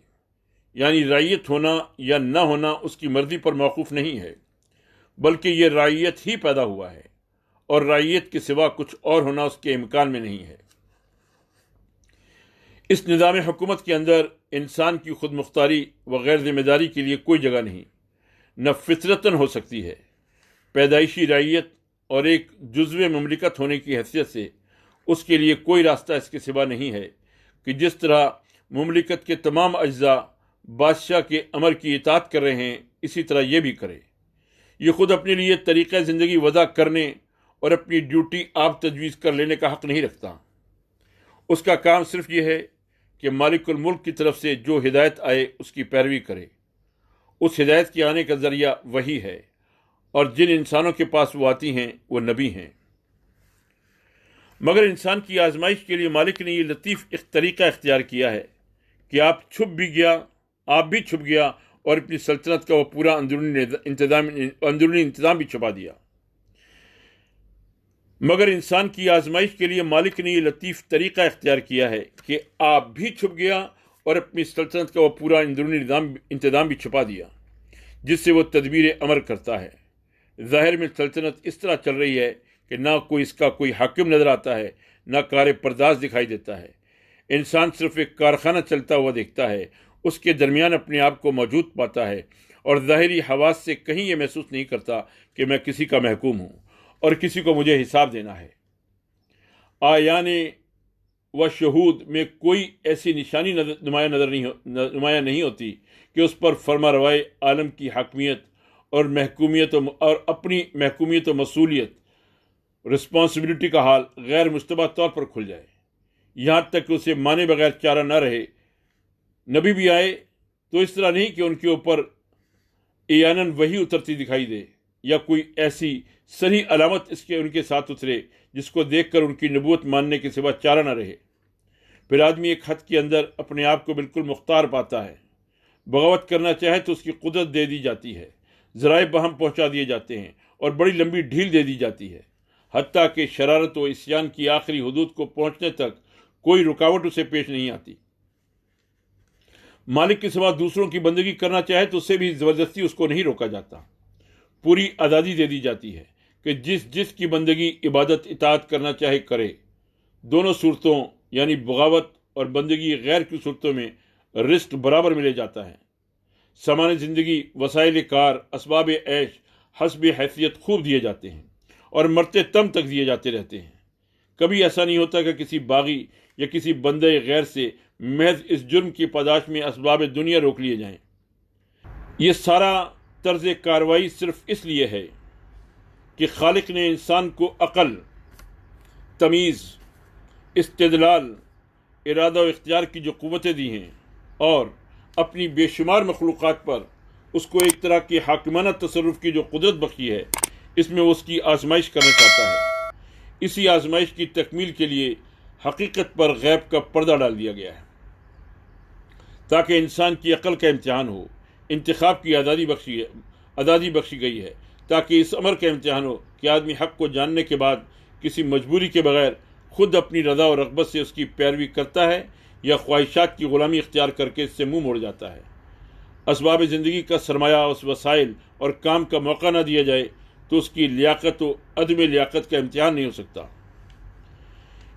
یعنی رعیت ہونا یا نہ ہونا اس کی مرضی پر موقوف نہیں ہے، بلکہ یہ رعیت ہی پیدا ہوا ہے، اور رعیت کے سوا کچھ اور ہونا اس کے امکان میں نہیں ہے۔ اس نظام حکومت کے اندر انسان کی خود مختاری و غیر ذمہ داری کے لیے کوئی جگہ نہیں، نہ فطرتاً ہو سکتی ہے۔ پیدائشی رعیت اور ایک جزو مملکت ہونے کی حیثیت سے اس کے لیے کوئی راستہ اس کے سوا نہیں ہے کہ جس طرح مملکت کے تمام اجزاء بادشاہ کے امر کی اطاعت کر رہے ہیں، اسی طرح یہ بھی کرے۔ یہ خود اپنے لیے طریقہ زندگی وضع کرنے اور اپنی ڈیوٹی آپ تجویز کر لینے کا حق نہیں رکھتا۔ اس کا کام صرف یہ ہے کہ مالک الملک کی طرف سے جو ہدایت آئے اس کی پیروی کرے۔ اس ہدایت کے آنے کا ذریعہ وہی ہے، اور جن انسانوں کے پاس وہ آتی ہیں وہ نبی ہیں۔ مگر انسان کی آزمائش کے لیے مالک نے یہ لطیف طریقہ اختیار کیا ہے کہ آپ بھی چھپ گیا اور اپنی سلطنت کا وہ پورا اندرونی انتظام بھی چھپا دیا۔ مگر انسان کی آزمائش کے لیے مالک نے یہ لطیف طریقہ اختیار کیا ہے کہ آپ بھی چھپ گیا اور اپنی سلطنت کا وہ پورا اندرونی انتظام بھی چھپا دیا، جس سے وہ تدبیر عمل کرتا ہے۔ ظاہر میں سلطنت اس طرح چل رہی ہے کہ نہ کوئی اس کا کوئی حاکم نظر آتا ہے، نہ کار پرداز دکھائی دیتا ہے۔ انسان صرف ایک کارخانہ چلتا ہوا دیکھتا ہے، اس کے درمیان اپنے آپ کو موجود پاتا ہے، اور ظاہری حواس سے کہیں یہ محسوس نہیں کرتا کہ میں کسی کا محکوم ہوں اور کسی کو مجھے حساب دینا ہے۔ آیان و شہود میں کوئی ایسی نشانی نمایاں نہیں ہوتی کہ اس پر فرما روائے عالم کی حاکمیت اور اپنی محکومیت و مسئولیت، رسپانسبلٹی کا حال غیر مشتبہ طور پر کھل جائے، یہاں تک کہ اسے مانے بغیر چارہ نہ رہے۔ نبی بھی آئے تو اس طرح نہیں کہ ان کے اوپر اعاناً وحی اترتی دکھائی دے، یا کوئی ایسی صحیح علامت اس کے ان کے ساتھ اترے جس کو دیکھ کر ان کی نبوت ماننے کے سوا چارہ نہ رہے۔ پھر آدمی ایک حد کے اندر اپنے آپ کو بالکل مختار پاتا ہے، بغاوت کرنا چاہے تو اس کی قدرت دے دی جاتی ہے، ذرائع بہم پہنچا دیے جاتے ہیں اور بڑی لمبی ڈھیل دے دی جاتی ہے، حتیٰ کہ شرارت و عصیان کی آخری حدود کو پہنچنے تک کوئی رکاوٹ اسے پیش نہیں آتی۔ مالک کے سوا دوسروں کی بندگی کرنا چاہے تو اسے بھی زبردستی اس کو نہیں روکا جاتا، پوری آزادی دے دی جاتی ہے کہ جس کی بندگی عبادت اطاعت کرنا چاہے کرے۔ دونوں صورتوں یعنی بغاوت اور بندگی غیر کی صورتوں میں رزق برابر ملے جاتا ہے۔ سامان زندگی، وسائل کار، اسباب عیش حسب حیثیت خوب دیے جاتے ہیں اور مرتے دم تک دیے جاتے رہتے ہیں۔ کبھی ایسا نہیں ہوتا کہ کسی باغی یا کسی بندے غیر سے محض اس جرم کی پاداش میں اسباب دنیا روک لیے جائیں۔ یہ سارا طرز کاروائی صرف اس لیے ہے کہ خالق نے انسان کو عقل، تمیز، استدلال، ارادہ و اختیار کی جو قوتیں دی ہیں اور اپنی بے شمار مخلوقات پر اس کو ایک طرح کی حاکمانہ تصرف کی جو قدرت بخشی ہے، اس میں وہ اس کی آزمائش کرنا چاہتا ہے۔ اسی آزمائش کی تکمیل کے لیے حقیقت پر غیب کا پردہ ڈال دیا گیا ہے تاکہ انسان کی عقل کا امتحان ہو۔ انتخاب کی آزادی بخشی گئی ہے تاکہ اس امر کا امتحان ہو کہ آدمی حق کو جاننے کے بعد کسی مجبوری کے بغیر خود اپنی رضا و رغبت سے اس کی پیروی کرتا ہے یا خواہشات کی غلامی اختیار کر کے اس سے منہ موڑ جاتا ہے۔ اسباب زندگی کا سرمایہ اس وسائل اور کام کا موقع نہ دیا جائے تو اس کی لیاقت و عدم لیاقت کا امتحان نہیں ہو سکتا۔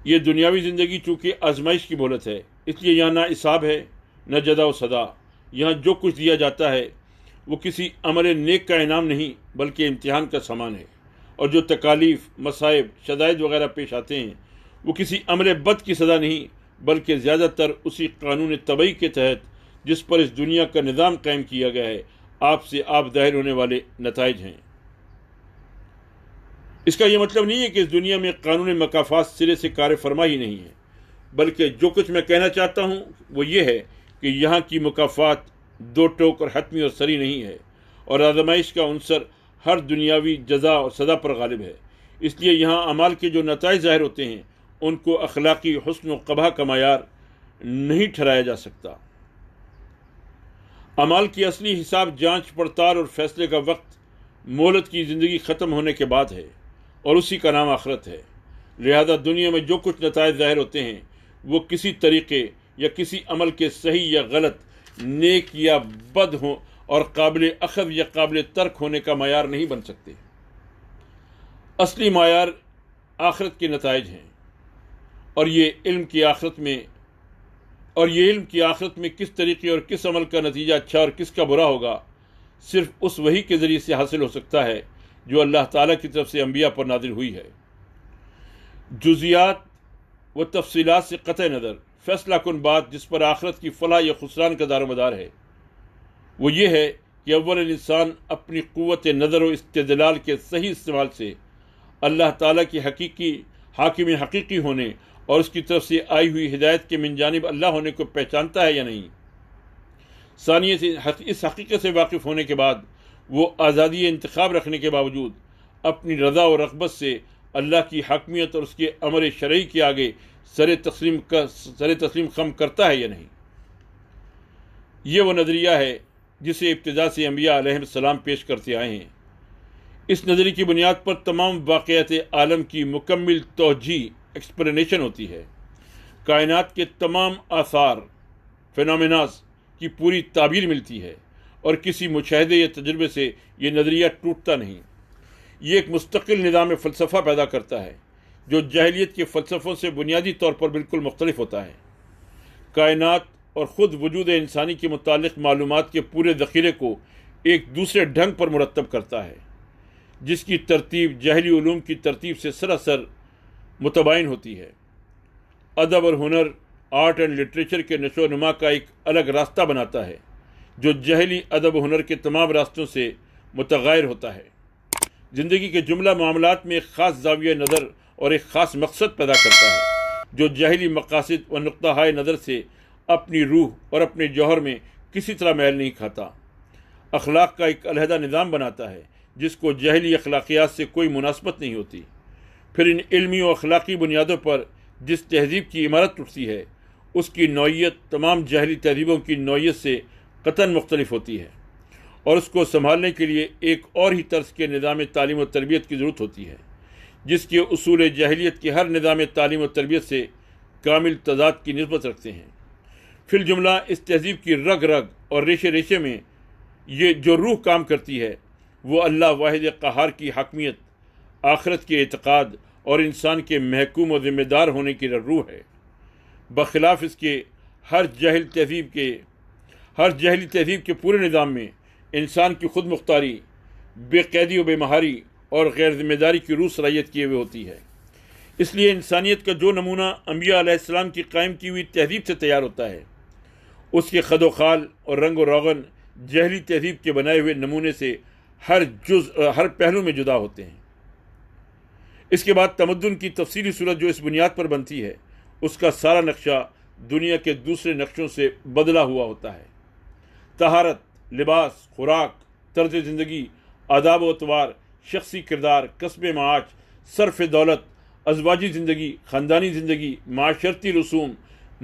یہ دنیاوی زندگی چونکہ آزمائش کی مہلت ہے، اس لیے یہاں نہ حساب ہے نہ جزا و سزا۔ یہاں جو کچھ دیا جاتا ہے وہ کسی عمل نیک کا انعام نہیں بلکہ امتحان کا سامان ہے، اور جو تکالیف، مصائب، شدائد وغیرہ پیش آتے ہیں وہ کسی عمل بد کی سزا نہیں بلکہ زیادہ تر اسی قانون طبعی کے تحت جس پر اس دنیا کا نظام قائم کیا گیا ہے آپ سے آپ ظاہر ہونے والے نتائج ہیں۔ اس کا یہ مطلب نہیں ہے کہ اس دنیا میں قانون مکافات سرے سے کار فرما ہی نہیں ہے، بلکہ جو کچھ میں کہنا چاہتا ہوں وہ یہ ہے کہ یہاں کی مکافات دو ٹوک اور حتمی اور سری نہیں ہے، اور آزمائش کا عنصر ہر دنیاوی جزا اور سزا پر غالب ہے۔ اس لیے یہاں اعمال کے جو نتائج ظاہر ہوتے ہیں ان کو اخلاقی حسن و قبح کا معیار نہیں ٹھہرایا جا سکتا۔ اعمال کی اصلی حساب، جانچ پڑتال اور فیصلے کا وقت مہلت کی زندگی ختم ہونے کے بعد ہے، اور اسی کا نام آخرت ہے۔ لہذا دنیا میں جو کچھ نتائج ظاہر ہوتے ہیں وہ کسی طریقے یا کسی عمل کے صحیح یا غلط، نیک یا بد ہوں اور قابل اخذ یا قابل ترک ہونے کا معیار نہیں بن سکتے۔ اصلی معیار آخرت کے نتائج ہیں، اور یہ علم کی آخرت میں کس طریقے اور کس عمل کا نتیجہ اچھا اور کس کا برا ہوگا صرف اس وحی کے ذریعے سے حاصل ہو سکتا ہے جو اللہ تعالیٰ کی طرف سے انبیاء پر نازل ہوئی ہے۔ جزیات و تفصیلات سے قطع نظر فیصلہ کن بات جس پر آخرت کی فلاح یا خسران کا دار و مدار ہے وہ یہ ہے کہ اول انسان اپنی قوت نظر و استدلال کے صحیح استعمال سے اللہ تعالیٰ کی حاکم حقیقی ہونے اور اس کی طرف سے آئی ہوئی ہدایت کے من جانب اللہ ہونے کو پہچانتا ہے یا نہیں۔ ثانیہ سے اس حقیقت سے واقف ہونے کے بعد وہ آزادی انتخاب رکھنے کے باوجود اپنی رضا و رغبت سے اللہ کی حاکمیت اور اس کے امر شرعی کے آگے سر تسلیم خم کرتا ہے یا نہیں۔ یہ وہ نظریہ ہے جسے ابتدا سے انبیاء علیہ السلام پیش کرتے آئے ہیں۔ اس نظریے کی بنیاد پر تمام واقعات عالم کی مکمل توجیہ ایکسپلینیشن ہوتی ہے۔ کائنات کے تمام آثار، فینومیناز کی پوری تعبیر ملتی ہے، اور کسی مشاہدے یا تجربے سے یہ نظریہ ٹوٹتا نہیں۔ یہ ایک مستقل نظام فلسفہ پیدا کرتا ہے جو جاہلیت کے فلسفوں سے بنیادی طور پر بالکل مختلف ہوتا ہے۔ کائنات اور خود وجود انسانی کے متعلق معلومات کے پورے ذخیرے کو ایک دوسرے ڈھنگ پر مرتب کرتا ہے، جس کی ترتیب جاہلی علوم کی ترتیب سے سراسر متباین ہوتی ہے۔ ادب اور ہنر، آرٹ اینڈ لٹریچر کے نشو و نما کا ایک الگ راستہ بناتا ہے جو جاہلی ادب و ہنر کے تمام راستوں سے متغیر ہوتا ہے۔ زندگی کے جملہ معاملات میں ایک خاص زاویہ نظر اور ایک خاص مقصد پیدا کرتا ہے جو جاہلی مقاصد و نقطہ ہائے نظر سے اپنی روح اور اپنے جوہر میں کسی طرح میل نہیں کھاتا۔ اخلاق کا ایک علیحدہ نظام بناتا ہے جس کو جہلی اخلاقیات سے کوئی مناسبت نہیں ہوتی، پھر ان علمی و اخلاقی بنیادوں پر جس تہذیب کی عمارت اٹھتی ہے اس کی نوعیت تمام جہلی تہذیبوں کی نوعیت سے قطعاً مختلف ہوتی ہے، اور اس کو سنبھالنے کے لیے ایک اور ہی طرز کے نظام تعلیم و تربیت کی ضرورت ہوتی ہے، جس کے اصول جاہلیت کے ہر نظام تعلیم و تربیت سے کامل تضاد کی نسبت رکھتے ہیں۔ فی الجملہ اس تہذیب کی رگ رگ اور ریشے ریشے میں یہ جو روح کام کرتی ہے وہ اللہ واحد قہار کی حاکمیت، آخرت کے اعتقاد اور انسان کے محکوم و ذمہ دار ہونے کی روح ہے، بخلاف اس کے ہر جہلی تہذیب کے پورے نظام میں انسان کی خود مختاری، بے قیدی و بے مہاری اور غیر ذمہ داری کی روح صلاحیت کیے ہوئے ہوتی ہے۔ اس لیے انسانیت کا جو نمونہ انبیاء علیہ السلام کی قائم کی ہوئی تہذیب سے تیار ہوتا ہے، اس کے خد و خال اور رنگ و روغن جہلی تہذیب کے بنائے ہوئے نمونے سے ہر پہلو میں جدا ہوتے ہیں۔ اس کے بعد تمدن کی تفصیلی صورت جو اس بنیاد پر بنتی ہے، اس کا سارا نقشہ دنیا کے دوسرے نقشوں سے بدلا ہوا ہوتا ہے۔ طہارت، لباس، خوراک، طرز زندگی، آداب و اطوار، شخصی کردار، کسب معاش، صرف دولت، ازواجی زندگی، خاندانی زندگی، معاشرتی رسوم،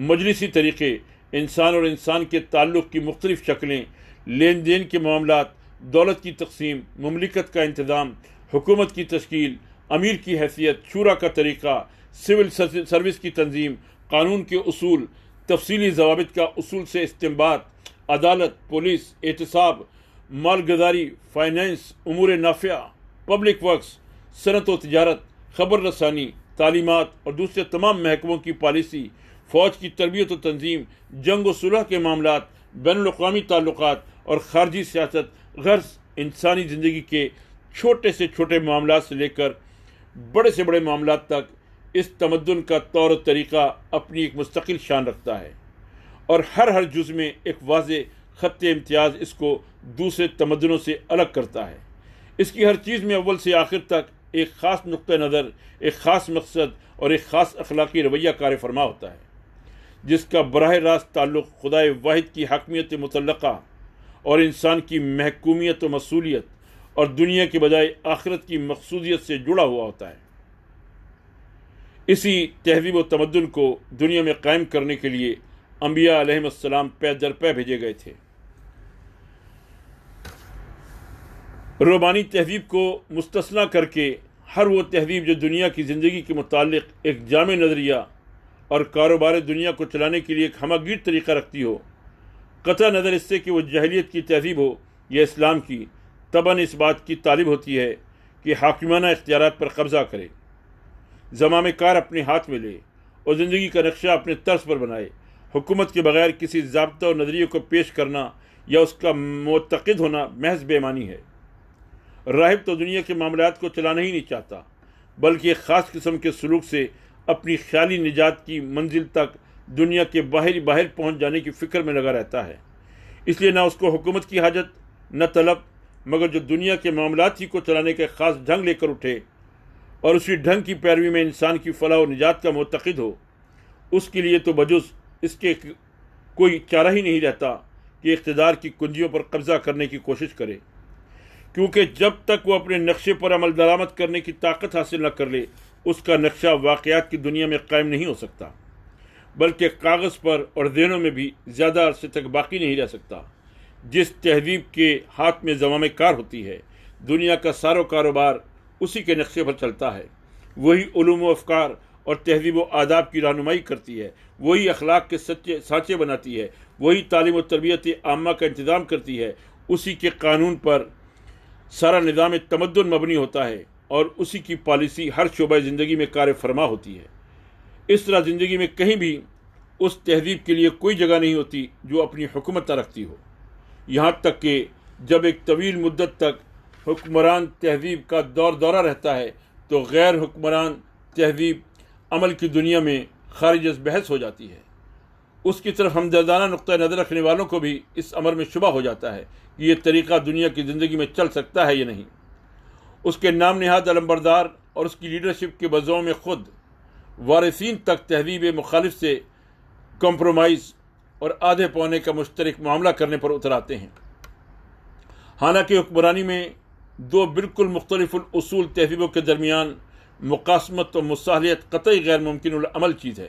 مجلسی طریقے، انسان اور انسان کے تعلق کی مختلف شکلیں، لین دین کے معاملات، دولت کی تقسیم، مملکت کا انتظام، حکومت کی تشکیل، امیر کی حیثیت، شورا کا طریقہ، سول سروس کی تنظیم، قانون کے اصول، تفصیلی ضوابط کا اصول سے استنباط، عدالت، پولیس، احتساب، مال گزاری، فائنینس، امور نافعہ، پبلک ورکس، صنعت و تجارت، خبر رسانی، تعلیمات اور دوسرے تمام محکموں کی پالیسی، فوج کی تربیت و تنظیم، جنگ و صلح کے معاملات، بین الاقوامی تعلقات اور خارجی سیاست، غرض انسانی زندگی کے چھوٹے سے چھوٹے معاملات سے لے کر بڑے سے بڑے معاملات تک اس تمدن کا طور و طریقہ اپنی ایک مستقل شان رکھتا ہے، اور ہر جز میں ایک واضح خط امتیاز اس کو دوسرے تمدنوں سے الگ کرتا ہے۔ اس کی ہر چیز میں اول سے آخر تک ایک خاص نقطہ نظر، ایک خاص مقصد اور ایک خاص اخلاقی رویہ کار فرما ہوتا ہے، جس کا براہ راست تعلق خدائے واحد کی حاکمیت مطلقہ اور انسان کی محکومیت و مسئولیت اور دنیا کے بجائے آخرت کی مقصودیت سے جڑا ہوا ہوتا ہے۔ اسی تہذیب و تمدن کو دنیا میں قائم کرنے کے لیے انبیاء علیہ السلام پے در پے بھیجے گئے تھے۔ روبانی تہذیب کو مستثنیٰ کر کے ہر وہ تہذیب جو دنیا کی زندگی کے متعلق ایک جامع نظریہ اور کاروبار دنیا کو چلانے کے لیے ایک ہمہ گیر طریقہ رکھتی ہو، قطع نظر اس سے کہ وہ جاہلیت کی تہذیب ہو یا اسلام کی، طبعاً اس بات کی طالب ہوتی ہے کہ حاکمانہ اختیارات پر قبضہ کرے، زمام کار اپنے ہاتھ میں لے اور زندگی کا نقشہ اپنے طرز پر بنائے۔ حکومت کے بغیر کسی ضابطہ اور نظریے کو پیش کرنا یا اس کا معتقد ہونا محض بے ایمانی ہے۔ راہب تو دنیا کے معاملات کو چلانا ہی نہیں چاہتا، بلکہ ایک خاص قسم کے سلوک سے اپنی خیالی نجات کی منزل تک دنیا کے باہر پہنچ جانے کی فکر میں لگا رہتا ہے۔ اس لیے نہ اس کو حکومت کی حاجت نہ طلب، مگر جو دنیا کے معاملات ہی کو چلانے کا خاص ڈھنگ لے کر اٹھے اور اسی ڈھنگ کی پیروی میں انسان کی فلاح و نجات کا معتقد ہو، اس کے لیے تو بجز اس کے کوئی چارہ ہی نہیں رہتا کہ اقتدار کی کنجیوں پر قبضہ کرنے کی کوشش کرے، کیونکہ جب تک وہ اپنے نقشے پر عمل درآمد کرنے کی طاقت حاصل نہ کر لے، اس کا نقشہ واقعات کی دنیا میں قائم نہیں ہو سکتا، بلکہ کاغذ پر اور ذہنوں میں بھی زیادہ عرصے تک باقی نہیں رہ سکتا۔ جس تہذیب کے ہاتھ میں زمام کار ہوتی ہے، دنیا کا سارا کاروبار اسی کے نقشے پر چلتا ہے، وہی علوم و افکار اور تہذیب و آداب کی رہنمائی کرتی ہے، وہی اخلاق کے سچے سانچے بناتی ہے، وہی تعلیم و تربیت عامہ کا انتظام کرتی ہے، اسی کے قانون پر سارا نظام تمدن مبنی ہوتا ہے اور اسی کی پالیسی ہر شعبہ زندگی میں کار فرما ہوتی ہے۔ اس طرح زندگی میں کہیں بھی اس تہذیب کے لیے کوئی جگہ نہیں ہوتی جو اپنی حکومت نہ رکھتی ہو، یہاں تک کہ جب ایک طویل مدت تک حکمران تہذیب کا دورہ رہتا ہے تو غیر حکمران تہذیب عمل کی دنیا میں خارج از بحث ہو جاتی ہے۔ اس کی طرف ہمدردانہ نقطہ نظر رکھنے والوں کو بھی اس امر میں شبہ ہو جاتا ہے کہ یہ طریقہ دنیا کی زندگی میں چل سکتا ہے یا نہیں۔ اس کے نام نہاد علمبردار اور اس کی لیڈرشپ کے بزوں میں خود وارثین تک تہذیب مخالف سے کمپرومائز اور آدھے پونے کا مشترک معاملہ کرنے پر اتر آتے ہیں۔ حالانکہ حکمرانی میں دو بالکل مختلف الاصول تہذیبوں کے درمیان مقاسمت و مصالحت قطعی غیر ممکن العمل چیز ہے،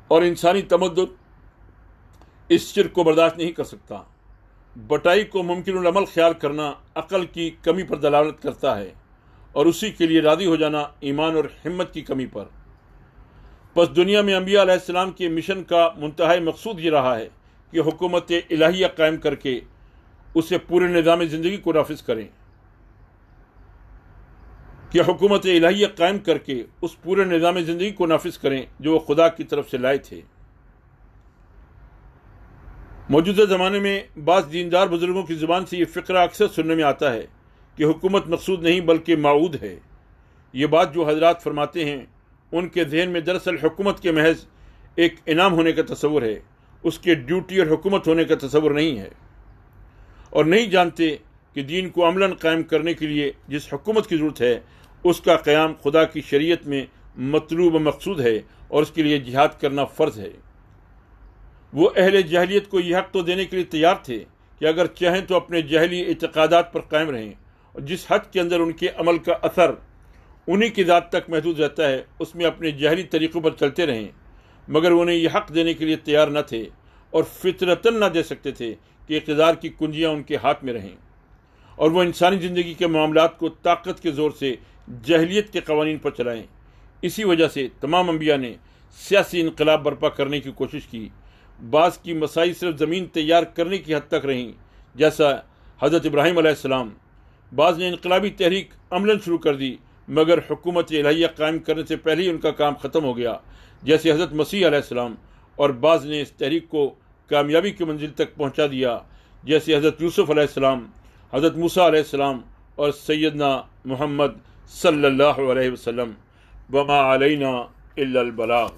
اور انسانی تمدن اس شرک کو برداشت نہیں کر سکتا۔ بٹائی کو ممکن العمل خیال کرنا عقل کی کمی پر دلالت کرتا ہے، اور اسی کے لیے راضی ہو جانا ایمان اور ہمت کی کمی پر۔ پس دنیا میں انبیاء علیہ السلام کے مشن کا منتہائی مقصود یہ رہا ہے کہ حکومت الہیہ قائم کر کے اسے پورے نظام زندگی کو نافذ کریں، اس پورے نظام زندگی کو نافذ کریں جو وہ خدا کی طرف سے لائے تھے۔ موجودہ زمانے میں بعض دیندار بزرگوں کی زبان سے یہ فقرہ اکثر سننے میں آتا ہے کہ حکومت مقصود نہیں بلکہ معود ہے۔ یہ بات جو حضرات فرماتے ہیں ان کے ذہن میں دراصل حکومت کے محض ایک انعام ہونے کا تصور ہے، اس کے ڈیوٹی اور حکومت ہونے کا تصور نہیں ہے، اور نہیں جانتے کہ دین کو عملاً قائم کرنے کے لیے جس حکومت کی ضرورت ہے اس کا قیام خدا کی شریعت میں مطلوب و مقصود ہے، اور اس کے لیے جہاد کرنا فرض ہے۔ وہ اہل جاہلیت کو یہ حق تو دینے کے لیے تیار تھے کہ اگر چاہیں تو اپنے جاہلی اعتقادات پر قائم رہیں، اور جس حد کے اندر ان کے عمل کا اثر انہی کی ذات تک محدود رہتا ہے اس میں اپنے جاہلی طریقوں پر چلتے رہیں، مگر وہ انہیں یہ حق دینے کے لیے تیار نہ تھے اور فطرتاً نہ دے سکتے تھے کہ اقتدار کی کنجیاں ان کے ہاتھ میں رہیں، اور وہ انسانی زندگی کے معاملات کو طاقت کے زور سے جاہلیت کے قوانین پر چلائیں۔ اسی وجہ سے تمام انبیاء نے سیاسی انقلاب برپا کرنے کی کوشش کی۔ بعض کی مسائی صرف زمین تیار کرنے کی حد تک رہیں، جیسا حضرت ابراہیم علیہ السلام۔ بعض نے انقلابی تحریک عملاً شروع کر دی، مگر حکومت الہیہ قائم کرنے سے پہلے ہی ان کا کام ختم ہو گیا، جیسے حضرت مسیح علیہ السلام۔ اور بعض نے اس تحریک کو کامیابی کی منزل تک پہنچا دیا، جیسے حضرت یوسف علیہ السلام، حضرت موسیٰ علیہ السلام اور سیدنا محمد صلی اللہ علیہ وسلم۔ وما علینا الا البلاغ۔